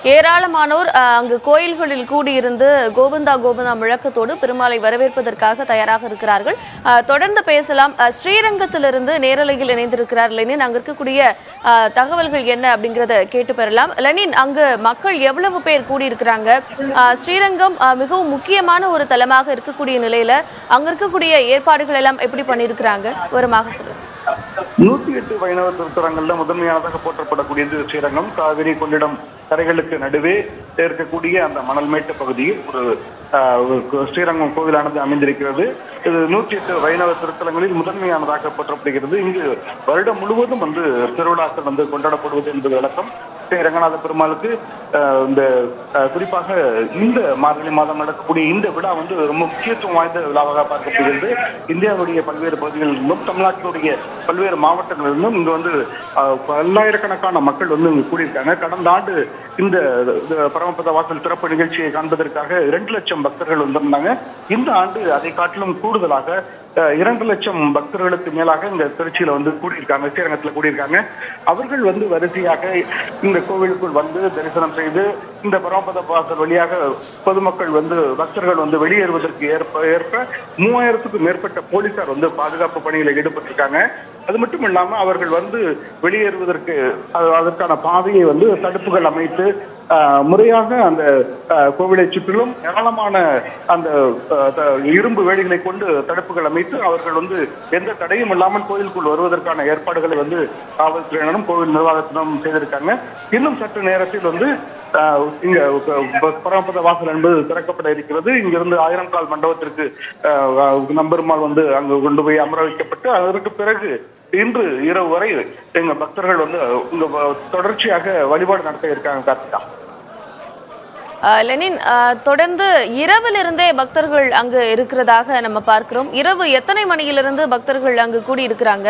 ஏராளமானோர் அங்கு கோயில்களில் கூடியிருந்து கோவிந்தா கோவிந்தா முழக்கத்தோடு பெருமாளை வரவேற்பதற்காக தயாராக இருக்கிறார்கள். தொடர்ந்து பேசலாம். ஸ்ரீரங்கத்திலிருந்து நேரலையில் இணைந்திருக்கிறார் லெனின். அங்கு இருக்கக்கூடிய தகவல்கள் என்ன அப்படிங்கறத கேட்டு பெறலாம். லெனின், அங்கு மக்கள் எவ்வளவு பேர் கூடியிருக்கிறாங்க? ஸ்ரீரங்கம் மிகவும் முக்கியமான ஒரு தலமாக இருக்கக்கூடிய நிலையில அங்க இருக்கக்கூடிய ஏற்பாடுகள் எல்லாம் எப்படி பண்ணியிருக்கிறாங்க? விவரமாக சொல்லுங்க. 108 வைணவ திருத்தலங்கள்ல முதன்மையானதாக போற்றப்படக்கூடியது ஸ்ரீரங்கம். காவிரி கொள்ளிடம் கரைகளுக்கு நடுவே இருக்கக்கூடிய அந்த மணல்மேட்டு பகுதியில் ஒரு ஸ்ரீரங்கம் கோவிலானது அமைந்திருக்கிறது. இது 108 வைணவ திருத்தலங்களில் முதன்மையானதாக போற்றப்படுகிறது. இங்கு வருடம் முழுவதும் திருவிழாக்கள் கொண்டாடப்படுவது என்பது வழக்கம். ரங்கநாத பெருமாளுக்கு இந்த குறிப்பாக இந்த மார்கழி மாதம் நடக்கக்கூடிய இந்த விழா ரொம்ப முக்கியத்துவம் வாய்ந்த விழாவாக பார்க்கப்படுகிறது. இந்தியாவுடைய பல்வேறு பகுதிகளிலிருந்தும் தமிழ்நாட்டினுடைய பல்வேறு மாவட்டங்களிலிருந்தும் இங்கு பல்லாயிரக்கணக்கான மக்கள் இங்கு கூடியிருக்காங்க. கடந்த ஆண்டு இந்த பரமபத வாசல் திறப்பு நிகழ்ச்சியை காண்பதற்காக 2 லட்சம் பக்தர்கள் வந்திருந்தாங்க. இந்த ஆண்டு அதை காட்டிலும் கூடுதலாக 2 லட்சம் பக்தர்களுக்கு மேலாக இந்த திருச்சியில கூடியிருக்காங்க, ஸ்ரீரங்கத்தில் கூடியிருக்காங்க. அவர்கள் வரிசையாக இந்த கோவிலுக்குள் தரிசனம் செய்து இந்த பரமபத வாசல் வழியாக பொதுமக்கள் பக்தர்கள் வெளியேறுவதற்கு ஏற்ப 3000க்கும் மேற்பட்ட போலீசார் பாதுகாப்பு பணியில் ஈடுபட்டிருக்காங்க. அது மட்டும் இல்லாம அவர்கள் வெளியேறுவதற்கு அதற்கான பாதையை தடுப்புகள் அமைத்து முறையாக அந்த கோவிலை சுற்றிலும் ஏராளமான அந்த இரும்பு வேலிகளை கொண்டு தடுப்புகள் அமைத்து அவர்கள் எந்த தடையும் இல்லாமல் கோயிலுக்குள் வருவதற்கான ஏற்பாடுகளை காவல்துறையினரும் கோவில் நிர்வாகத்தினரும் செய்திருக்காங்க. இன்னும் சற்று நேரத்தில் இங்க பரமபத வாசல் என்பது திறக்கப்பட இருக்கிறது. இங்கிருந்து 1000 கால் மண்டபத்திற்கு நம்பெருமாள் அங்கு கொண்டு போய் அமர வைக்கப்பட்டு அதற்கு பிறகு இன்று இரவு வரை எங்க பக்தர்கள் இங்க தொடர்ச்சியாக வழிபாடு நடத்த இருக்காங்க. கார்த்திகா, லெனின், தொடர்ந்து இரவிலிருந்தே பக்தர்கள் அங்கு இருக்கிறதாக நம்ம பார்க்கிறோம். இரவு எத்தனை மணியிலிருந்து பக்தர்கள் அங்கு கூடி இருக்கிறாங்க?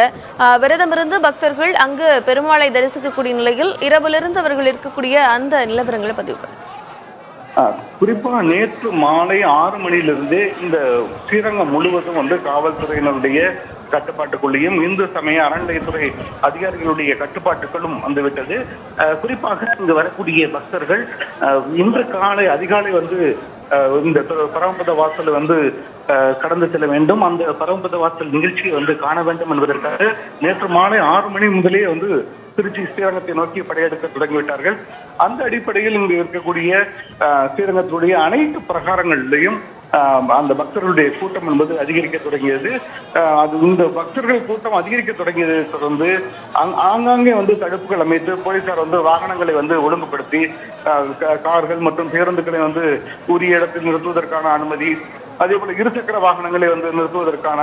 விரதமிருந்து பக்தர்கள் அங்கு பெருமாளை தரிசிக்கக்கூடிய நிலையில் இரவிலிருந்து அவர்கள் இருக்கக்கூடிய அந்த நிலவரங்களை பதிவு குறிப்பா நேற்று மாலை 6 மணியிலிருந்தே இந்த ஸ்ரீரங்கம் முழுவதும் காவல்துறையினருடைய கட்டுப்பாட்டுக்குள்ளேயும் இந்து சமய அறநிலையத்துறை அதிகாரிகளுடைய கட்டுப்பாட்டுகளும் வந்துவிட்டது. குறிப்பாக இங்கு வரக்கூடிய பக்தர்கள் இன்று காலை அதிகாலை இந்த பரமபத வாசல் கடந்து செல்ல வேண்டும், அந்த பரமபத வாசல் நிகழ்ச்சியை காண வேண்டும் என்பதற்காக நேற்று மாலை 6 மணி முதலே திருச்சி ஸ்ரீரங்கத்தை நோக்கி படையெடுக்க தொடங்கிவிட்டார்கள். அந்த அடிப்படையில் இங்கு இருக்கக்கூடிய ஸ்ரீரங்கத்தினுடைய அனைத்து பிரகாரங்களிலையும் அந்த பக்தர்களுடைய கூட்டம் என்பது அதிகரிக்க தொடங்கியது. இந்த பக்தர்கள் கூட்டம் அதிகரிக்க தொடங்கியதை தொடர்ந்து ஆங்காங்கே தடுப்புகள் அமைத்து போலீசார் வாகனங்களை ஒழுங்குபடுத்தி கார்கள் மற்றும் பேருந்துகளை உரிய இடத்தில் நிறுத்துவதற்கான அனுமதி, அதே போல இருசக்கர வாகனங்களை நிறுத்துவதற்கான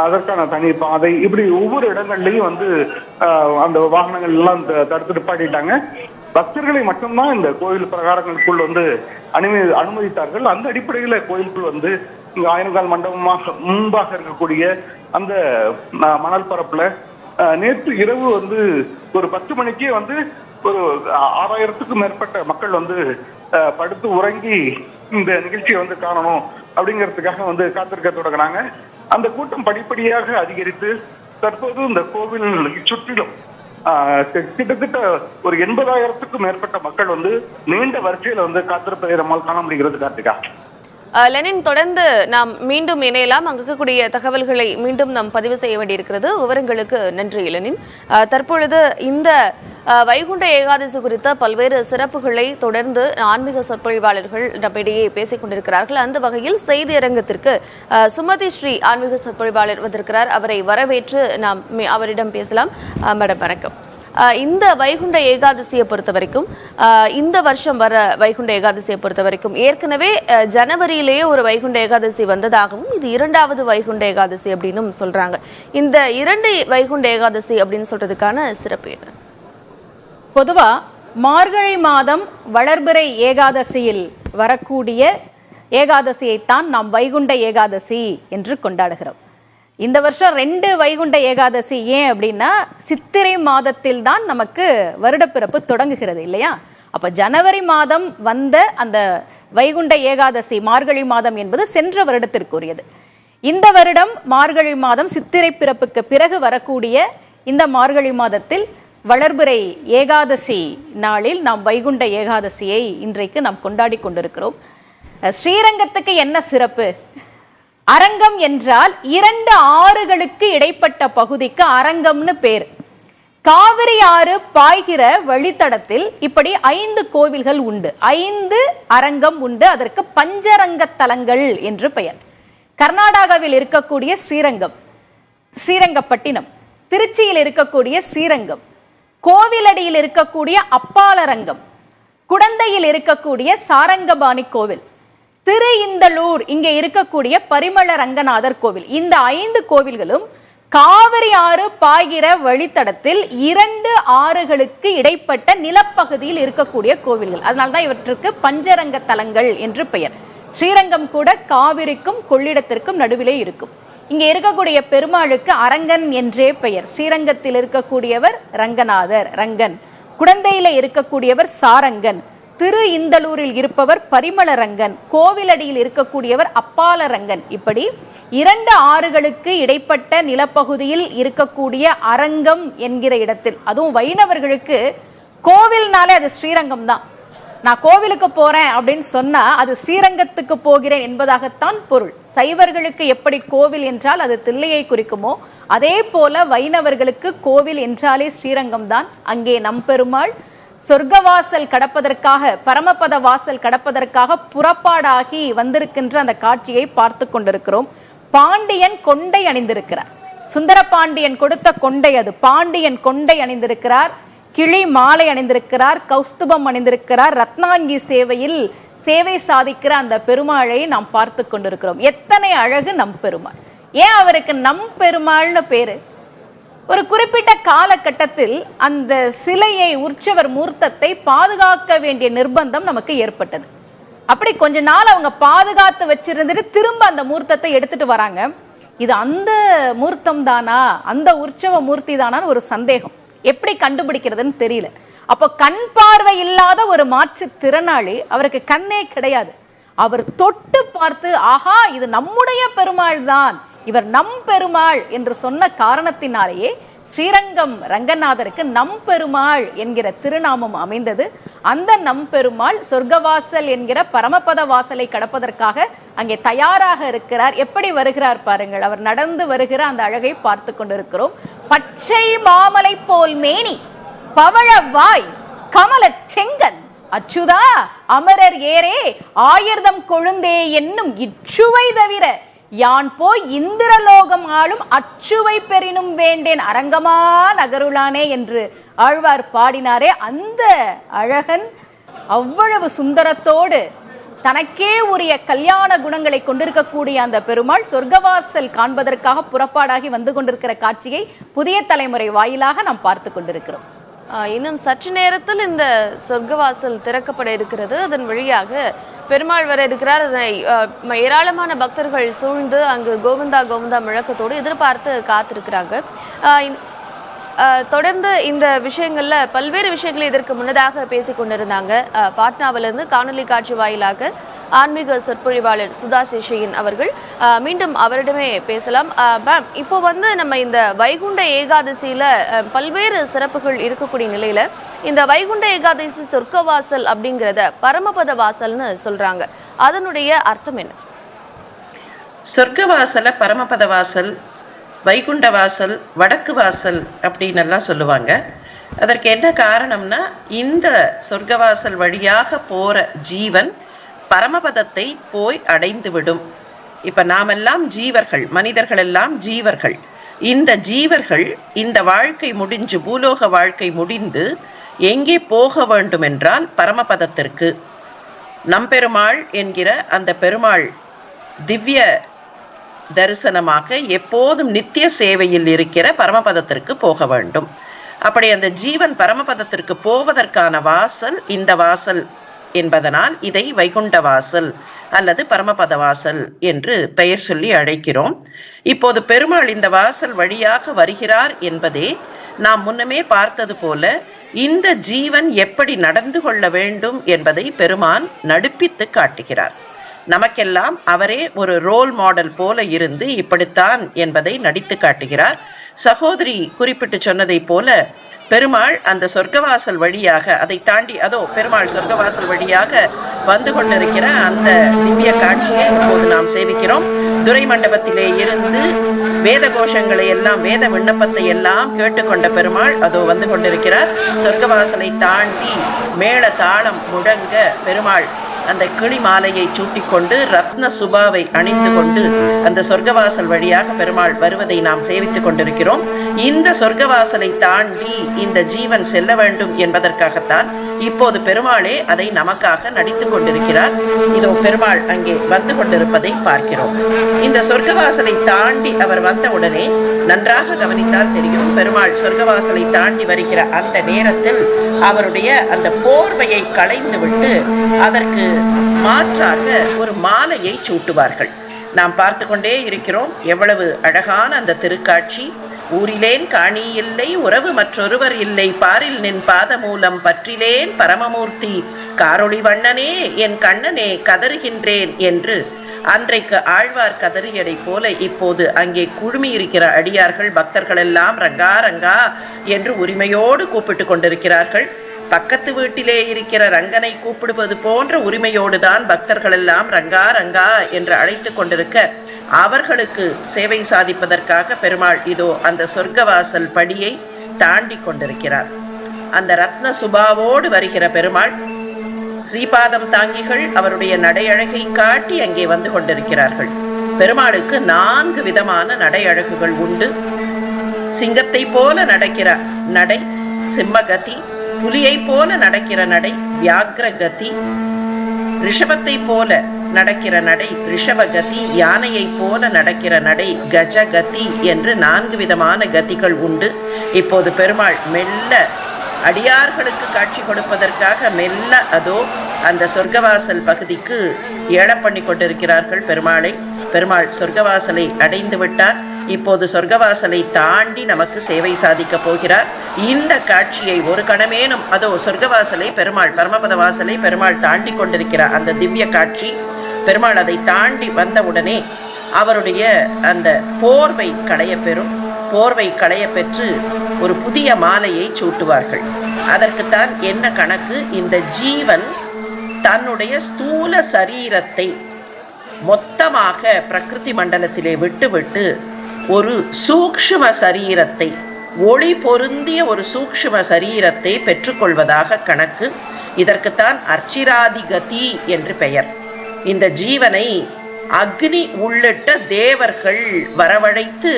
அதற்கான தனி பாதை, இப்படி ஒவ்வொரு இடங்கள்லயும் அந்த வாகனங்கள் எல்லாம் தடுத்து நிப்பாட்டிட்டாங்க. பக்தர்களை மட்டும்தான் இந்த கோயில் பிரகாரங்களுக்குள் அனுமதித்தார்கள். அந்த அடிப்படையில கோயிலுக்குள் இங்க 1000 கால் மண்டபமாக முன்பாக இருக்கக்கூடிய அந்த மணல் பரப்புல நேற்று இரவு ஒரு 10 மணிக்கே ஒரு 6000க்கும் மேற்பட்ட மக்கள் படுத்து உறங்கி இந்த நிகழ்ச்சியை காணணும் அப்படிங்கிறதுக்காக காத்திருக்க தொடங்கினாங்க. அந்த கூட்டம் படிப்படியாக அதிகரித்து தற்போது இந்த கோவில் சுற்றிலும் கிட்டத்தட்ட ஒரு 80,000க்கும் மேற்பட்ட மக்கள் நீண்ட வரிசையில காத்திருப்பதை நம்மால் காண முடிகிறது. கார்த்திகா, லெனின், தொடர்ந்து நாம் மீண்டும் இணையலாம். அங்கு இருக்கக்கூடிய தகவல்களை மீண்டும் நாம் பதிவு செய்ய வேண்டியிருக்கிறது. விவரங்களுக்கு நன்றி லெனின். தற்பொழுது இந்த வைகுண்ட ஏகாதசி குறித்த பல்வேறு சிறப்புகளை தொடர்ந்து ஆன்மீக சொற்பொழிவாளர்கள் நம்மிடையே பேசிக் கொண்டிருக்கிறார்கள். அந்த வகையில் செய்தி அரங்கத்திற்கு சுமதி ஸ்ரீ ஆன்மீக சொற்பொழிவாளர் வந்திருக்கிறார். அவரை வரவேற்று நாம் அவரிடம் பேசலாம். மேடம், வணக்கம். இந்த வைகுண்ட ஏகாதசியை பொறுத்த வரைக்கும், இந்த வருஷம் வர வைகுண்ட ஏகாதசியை பொறுத்த வரைக்கும் ஏற்கனவே ஜனவரியிலேயே ஒரு வைகுண்ட ஏகாதசி வந்ததாகவும் இது 2வது வைகுண்ட ஏகாதசி அப்படின்னு சொல்றாங்க. இந்த 2 வைகுண்ட ஏகாதசி அப்படின்னு சொல்றதுக்கான சிறப்பு என்ன? பொதுவா மார்கழி மாதம் வளர்பிறை ஏகாதசியில் வரக்கூடிய ஏகாதசியைத்தான் நாம் வைகுண்ட ஏகாதசி என்று கொண்டாடுகிறோம். இந்த வருஷம் 2 வைகுண்ட ஏகாதசி. ஏன் அப்படின்னா சித்திரை மாதத்தில் தான் நமக்கு வருடப்பிறப்பு தொடங்குகிறது இல்லையா? அப்ப ஜனவரி மாதம் வந்த அந்த வைகுண்ட ஏகாதசி மார்கழி மாதம் என்பது சென்ற வருடத்திற்குரியது. இந்த வருடம் மார்கழி மாதம் சித்திரை பிறப்புக்கு பிறகு வரக்கூடிய இந்த மார்கழி மாதத்தில் வளர்பிறை ஏகாதசி நாளில் நாம் வைகுண்ட ஏகாதசியை இன்றைக்கு நாம் கொண்டாடி கொண்டிருக்கிறோம். ஸ்ரீரங்கத்துக்கு என்ன சிறப்பு? அரங்கம் என்றால் 2 ஆறுகளுக்கு இடைப்பட்ட பகுதிக்கு அரங்கம்னு பேர். காவிரி ஆறு பாய்கிற வழித்தடத்தில் இப்படி 5 கோவில்கள் உண்டு, 5 அரங்கம் உண்டு. அதற்கு பஞ்சரங்க தலங்கள் என்று பெயர். கர்நாடகாவில் இருக்கக்கூடிய ஸ்ரீரங்கம், ஸ்ரீரங்கப்பட்டினம், திருச்சியில் இருக்கக்கூடிய ஸ்ரீரங்கம், கோவிலடியில் இருக்கக்கூடிய அப்பாலரங்கம், குடந்தையில் இருக்கக்கூடிய சாரங்கபாணி கோவில், திரு இந்தலூர் இங்கே இருக்கக்கூடிய பரிமள ரங்கநாதர் கோவில், இந்த 5 கோவில்களும் காவிரி ஆறு பாய்கிற வழித்தடத்தில் 2 ஆறுகளுக்கு இடைப்பட்ட நிலப்பகுதியில் இருக்கக்கூடிய கோவில்கள். அதனால்தான் இவற்றுக்கு பஞ்சரங்க தலங்கள் என்று பெயர். ஸ்ரீரங்கம் கூட காவிரிக்கும் கொள்ளிடத்திற்கும் நடுவிலே இருக்கும். இங்கே இருக்கக்கூடிய பெருமாளுக்கு அரங்கன் என்றே பெயர். ஸ்ரீரங்கத்தில் இருக்கக்கூடியவர் ரங்கநாதர், ரங்கன். குடந்தையில இருக்கக்கூடியவர் சாரங்கன். திரு இந்தலூரில் இருப்பவர் பரிமளரங்கன். கோவிலடியில் இருக்கக்கூடியவர் அப்பாலரங்கன். இப்படி 2 ஆறுகளுக்கு இடைப்பட்ட நிலப்பகுதியில் இருக்கக்கூடிய அரங்கம் என்கிற இடத்தில், அதுவும் வைணவர்களுக்கு கோவில்னாலே அது ஸ்ரீரங்கம் தான். நான் கோவிலுக்கு போறேன் அப்படின்னு சொன்னா அது ஸ்ரீரங்கத்துக்கு போகிறேன் என்பதாகத்தான் பொருள். சைவர்களுக்கு எப்படி கோவில் என்றால் அது தில்லையை குறிக்குமோ, அதே போல வைணவர்களுக்கு கோவில் என்றாலே ஸ்ரீரங்கம் தான். அங்கே நம்பெருமாள் சொர்க்கவாசல் கடப்பதற்காக, பரமபத வாசல் கடப்பதற்காக புறப்பாடாகி வந்திருக்கின்ற அந்த காட்சியை பார்த்து கொண்டிருக்கிறோம். பாண்டியன் கொண்டை அணிந்திருக்கிறார். சுந்தர பாண்டியன் கொடுத்த கொண்டை அது. பாண்டியன் கொண்டை அணிந்திருக்கிறார், கிளி மாலை அணிந்திருக்கிறார், கௌஸ்துபம் அணிந்திருக்கிறார். ரத்னாங்கி சேவையில் சேவை சாதிக்கிற அந்த பெருமாளை நாம் பார்த்து கொண்டிருக்கிறோம். எத்தனை அழகு நம் பெருமாள்! ஏன் அவருக்கு நம் பெருமாள்னு பேரு? ஒரு குறிப்பிட்ட காலகட்டத்தில் அந்த சிலையை, உற்சவர் மூர்த்தத்தை பாதுகாக்க வேண்டிய நிர்பந்தம் நமக்கு ஏற்பட்டது. அப்படி கொஞ்ச நாள் அவங்க பாதுகாத்து வச்சிருந்துட்டு திரும்ப அந்த மூர்த்தத்தை எடுத்துட்டு வராங்க. இது அந்த மூர்த்தம் தானா, அந்த உற்சவ மூர்த்தி தானான்னு ஒரு சந்தேகம். எப்படி கண்டுபிடிக்கிறதுன்னு தெரியல. அப்போ கண் பார்வை இல்லாத ஒரு மாற்றுத்திறனாளி, அவருக்கு கண்ணே கிடையாது. அவர் தொட்டு பார்த்து, ஆஹா இது நம்முடைய பெருமாள் தான், இவர் நம் பெருமாள் என்று சொன்ன காரணத்தினாலேயே ஸ்ரீரங்கம் ரங்கநாதருக்கு நம்பெருமாள் என்கிற திருநாமம் அமைந்தது. அந்த நம்பெருமாள் சொர்க்கவாசல் என்கிற பரமபத வாசலை கடப்பதற்காக அங்கே தயாராக இருக்கிறார். எப்படி வருகிறார் பாருங்கள். அவர் நடந்து வருகிற அந்த அழகை பார்த்து கொண்டிருக்கிறோம். பச்சை மாமலை போல் மேனி, பவழ வாய், கமல செங்கன், அச்சுதா அமரர் ஏரே ஆயிர்தம் கொழுந்தே என்னும் இச்சுவை தவிர யான் போய் இந்திரலோகம் ஆளும் அச்சுவை பெறினும் வேண்டேன் அரங்கமா நகருளானே என்று ஆழ்வார் பாடினாரே. அந்த அழகன் அவ்வளவு சுந்தரத்தோடு தனக்கே உரிய கல்யாண குணங்களை கொண்டிருக்கக்கூடிய அந்த பெருமாள் சொர்க்கவாசல் காண்பதற்காக புறப்பாடாகி வந்து கொண்டிருக்கிற காட்சியை புதிய தலைமுறை வாயிலாக நாம் பார்த்து கொண்டிருக்கிறோம். இன்னும் சற்று நேரத்தில் இந்த சொர்க்கவாசல் திறக்கப்பட இருக்கிறது. அதன் வழியாக பெருமாள் வர இருக்கிறார். அதனை ஏராளமான பக்தர்கள் சூழ்ந்து அங்கு கோவிந்தா கோவிந்தா முழக்கத்தோடு எதிர்பார்த்து காத்திருக்கிறாங்க. தொடர்ந்து இந்த விஷயங்கள்ல பல்வேறு விஷயங்களை இதற்கு முன்னதாக பேசிக் கொண்டிருந்தாங்க. பாட்னாவிலிருந்து காணொலி காட்சி வாயிலாக ஆன்மீக சொற்பொழிவாளர் சுதா சேஷையன் அவர்கள். மீண்டும் அவரிடமே பேசலாம். மேம், இப்போ நம்ம இந்த வைகுண்ட ஏகாதசியில பல்வேறு சிறப்புகள் இருக்கக்கூடிய நிலையில இந்த வைகுண்ட ஏகாதசி சொர்க்கவாசல் அப்படிங்கிறத பரமபத வாசல்னு சொல்றாங்க. அதனுடைய அர்த்தம் என்ன? சொர்க்கவாசல பரமபத வாசல், வைகுண்ட வாசல், வடக்கு வாசல் அப்படின்னு எல்லாம் சொல்லுவாங்க. அதற்கு என்ன காரணம்னா, இந்த சொர்க்கவாசல் வழியாக போற ஜீவன் பரமபதத்தை போய் அடைந்து விடும். இப்ப நாமெல்லாம் ஜீவர்கள், மனிதர்கள் எல்லாம் ஜீவர்கள். இந்த ஜீவர்கள் இந்த வாழ்க்கை முடிஞ்சு, பூலோக வாழ்க்கை முடிந்து எங்கே போக வேண்டும் என்றால் பரமபதத்திற்கு. நம்பெருமாள் என்கிற அந்த பெருமாள் திவ்ய தரிசனமாக எப்போதும் நித்திய சேவையில் இருக்கிற பரமபதத்திற்கு போக வேண்டும். அப்படி அந்த ஜீவன் பரமபதத்திற்கு போவதற்கான வாசல் இந்த வாசல் என்பதனால் இதை வைகுண்ட வாசல் அல்லது பரமபத வாசல் என்று பெயர் சொல்லி அழைக்கிறோம். இப்போது பெருமாள் இந்த வாசல் வழியாக வருகிறார் என்பதே நாம் முன்னமே பார்த்தது போல இந்த ஜீவன் எப்படி நடந்து கொள்ள வேண்டும் என்பதை பெருமான் நடிப்பித்து காட்டுகிறார். நமக்கெல்லாம் அவரே ஒரு ரோல் மாடல் போல இருந்து இப்படித்தான் என்பதை நடித்து காட்டுகிறார். சகோதரி குறிப்பிட்டு சொன்னதை போல பெருமாள் அந்த சொர்க்கவாசல் வழியாக அதை தாண்டி பெருமாள் சொர்க்கவாசல் வழியாக வந்து கொண்டிருக்கிற அந்த திவ்ய காட்சியை இப்போது நாம் சேவிக்கிறோம். துரை மண்டபத்திலே இருந்து வேத கோஷங்களை எல்லாம், வேத விண்ணப்பத்தை எல்லாம் கேட்டுக்கொண்ட பெருமாள் வந்து கொண்டிருக்கிறார். சொர்க்கவாசலை தாண்டி மேள தாளம் முழங்க பெருமாள் அந்த கிளி மாலையை சூட்டிக்கொண்டு ரத்ன சுபாவை அணிந்து கொண்டு அந்த சொர்க்கவாசல் வழியாக பெருமாள் வருவதை நாம் சேவித்துக் கொண்டிருக்கிறோம். இந்த சொர்க்கவாசலை தாண்டி இந்த ஜீவன் செல்ல வேண்டும் என்பதற்காகத்தான் இப்போது பெருமாளே அதை நமக்காக நடித்துக் கொண்டிருக்கிறார். இதோ பெருமாள் அங்கே வந்து கொண்டிருப்பதை பார்க்கிறோம். இந்த சொர்க்கவாசலை தாண்டி அவர் வந்தவுடனே நன்றாக கவனித்தால் தெரியும், பெருமாள் சொர்க்கவாசலை தாண்டி வருகிற அந்த நேரத்தில் அவருடைய அந்த போர்வையை களைந்து விட்டு அதற்கு மாற்றாக ஒரு மாலையை சூட்டுவார்கள். நாம் பார்த்து கொண்டே இருக்கிறோம். எவ்வளவு அழகான அந்த திருக்காட்சி. ஊரிலேன் காணி இல்லை, உறவு மற்றொருவர் இல்லை, பாரில் நின் பாத மூலம் பற்றிலேன் பரமமூர்த்தி, காரொளி வண்ணனே என் கண்ணனே கதறுகின்றேன் என்று அன்றைக்கு ஆழ்வார் கதறியடை போல இப்போது அங்கே குழுமி இருக்கிற அடியார்கள் பக்தர்கள் எல்லாம் ரங்கா ரங்கா என்று உரிமையோடு கூப்பிட்டு கொண்டிருக்கிறார்கள். பக்கத்து வீட்டிலே இருக்கிற ரங்கனை கூப்பிடுவது போன்ற உரிமையோடுதான் பக்தர்கள் எல்லாம் ரங்கா ரங்கா என்று அழைத்து கொண்டிருக்க, அவர்களுக்கு சேவை சாதிப்பதற்காக பெருமாள் இதோ அந்த சொர்க்கவாசல் படியை தாண்டி கொண்டிருக்கிறார். அந்த ரத்ன சுபாவோடு வருகிற பெருமாள் ஸ்ரீபாதம் தாங்கிகள் அவருடைய நடையழகை காட்டி அங்கே வந்து கொண்டிருக்கிறார்கள். பெருமாளுக்கு 4 விதமான நடையழகுகள் உண்டு. சிங்கத்தை போல நடக்கிற நடை சிம்மகதி, புலியை போல நடக்கிற நடை வியாக்ரகதி, ரிஷபத்தை போல நடக்கிற நடை ரிஷபகதி, யானையை போல நடக்கிற நடை கஜகதி என்று 4 விதமான கதிகள் உண்டு. இப்போது பெருமாள் மெல்ல அடியார்களுக்கு காட்சி கொடுப்பதற்காக மெல்ல அந்த சொர்க்கவாசல் பகுதிக்கு ஏழ பண்ணி கொண்டிருக்கிறார்கள் பெருமாளை. பெருமாள் சொர்க்கவாசலை அடைந்து விட்டார். இப்போது சொர்க்கவாசலை தாண்டி நமக்கு சேவை சாதிக்க போகிறார். இந்த காட்சியை ஒரு கணமேனும் சொர்க்கவாசலை பெருமாள் பரமபத வாசலை பெருமாள் தாண்டி கொண்டிருக்கிறார். அந்த திவ்ய காட்சி பெருமாள் அதை தாண்டி வந்தவுடனே அவருடைய அந்த போர்வை களைய பெறும். போர்வை களைய பெற்று ஒரு புதிய மாலையை சூட்டுவார்கள். அதற்குத்தான் என்ன கணக்கு, இந்த ஜீவன் தன்னுடைய ஸ்தூல சரீரத்தை மொத்தமாக பிரகிருதி மண்டலத்திலே விட்டுவிட்டு ஒரு சூக்ஷ்ம சரீரத்தை, ஒளி பொருந்திய ஒரு சூக்ஷ்ம சரீரத்தை பெற்றுக்கொள்வதாக கணக்கு. இதற்குத்தான் அர்ச்சிராதிகதி என்று பெயர். இந்த ஜீவனை அக்னி உள்ளிட்ட தேவர்கள் வரவழைத்து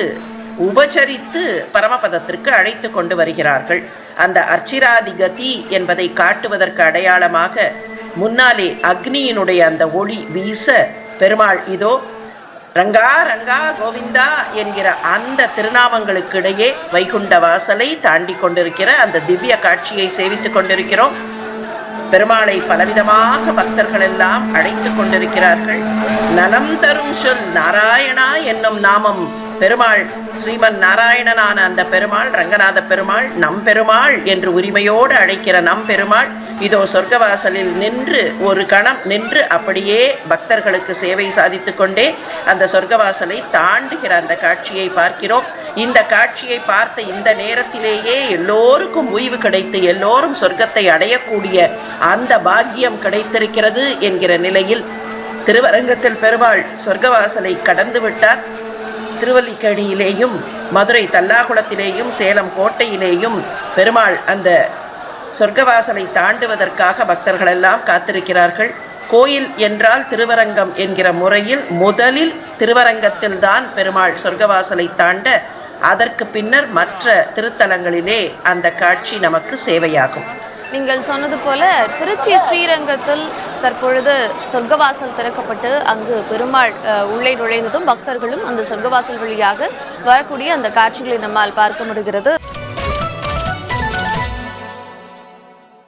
உபசரித்து பரமபதத்திற்கு அழைத்து கொண்டு வருகிறார்கள். அந்த அர்ச்சிராதிகதி என்பதை காட்டுவதற்கு அடையாளமாக முன்னாலே அக்னியினுடைய அந்த ஒளி வீச பெருமாள் இதோ ரங்கா ரங்கா கோவிந்தா என்கிற அந்த திருநாமங்களுக்கு இடையே வைகுண்ட வாசலை தாண்டி கொண்டிருக்கிற அந்த திவ்ய காட்சியை சேவித்துக் கொண்டிருக்கிறோம். பெருமாளை பலவிதமாக பக்தர்கள் எல்லாம் அழைத்துக் கொண்டிருக்கிறார்கள். நலம் தரும் சொல் நாராயணா என்னும் நாமம் பெருமாள் ஸ்ரீமன் நாராயணனான அந்த பெருமாள் ரங்கநாத பெருமாள் நம் பெருமாள் என்று உரிமையோடு அழைக்கிற நம் பெருமாள் இதோ சொர்க்கவாசலில் நின்று ஒரு கணம் நின்று அப்படியே பக்தர்களுக்கு சேவை சாதித்துக் கொண்டே அந்த சொர்க்கவாசலை தாண்டுகிற அந்த காட்சியை பார்க்கிறோம். இந்த காட்சியை பார்த்த இந்த நேரத்திலேயே எல்லோருக்கும் ஓய்வு கிடைத்து எல்லோரும் சொர்க்கத்தை அடையக்கூடிய அந்த பாக்கியம் கிடைத்திருக்கிறது என்கிற நிலையில் திருவரங்கத்தில் பெருமாள் சொர்க்கவாசலை கடந்து விட்டார். திருவல்லிக்கேணியிலேயும் மதுரை தல்லாகுளத்திலேயும் சேலம் கோட்டையிலேயும் பெருமாள் அந்த சொர்க்கவாசலை தாண்டுவதற்காக பக்தர்கள் எல்லாம் காத்திருக்கிறார்கள். கோயில் என்றால் திருவரங்கம் என்கிற முறையில் முதலில் திருவரங்கத்தில் தான் பெருமாள் சொர்க்கவாசலை தாண்ட, அதற்கு பின்னர் மற்ற திருத்தலங்களிலே அந்த காட்சி நமக்கு சேவையாகும். நீங்கள் சொன்னது போல திருச்சி ஸ்ரீரங்கத்தில் தற்பொழுது சொர்க்கவாசல் திறக்கப்பட்டு அங்கு பெருமாள் உள்ளே நுழைந்ததும் பக்தர்களும் அந்த சொர்க்கவாசல் வழியாக வரக்கூடிய அந்த காட்சிகளை நம்மால் பார்க்க முடிகிறது.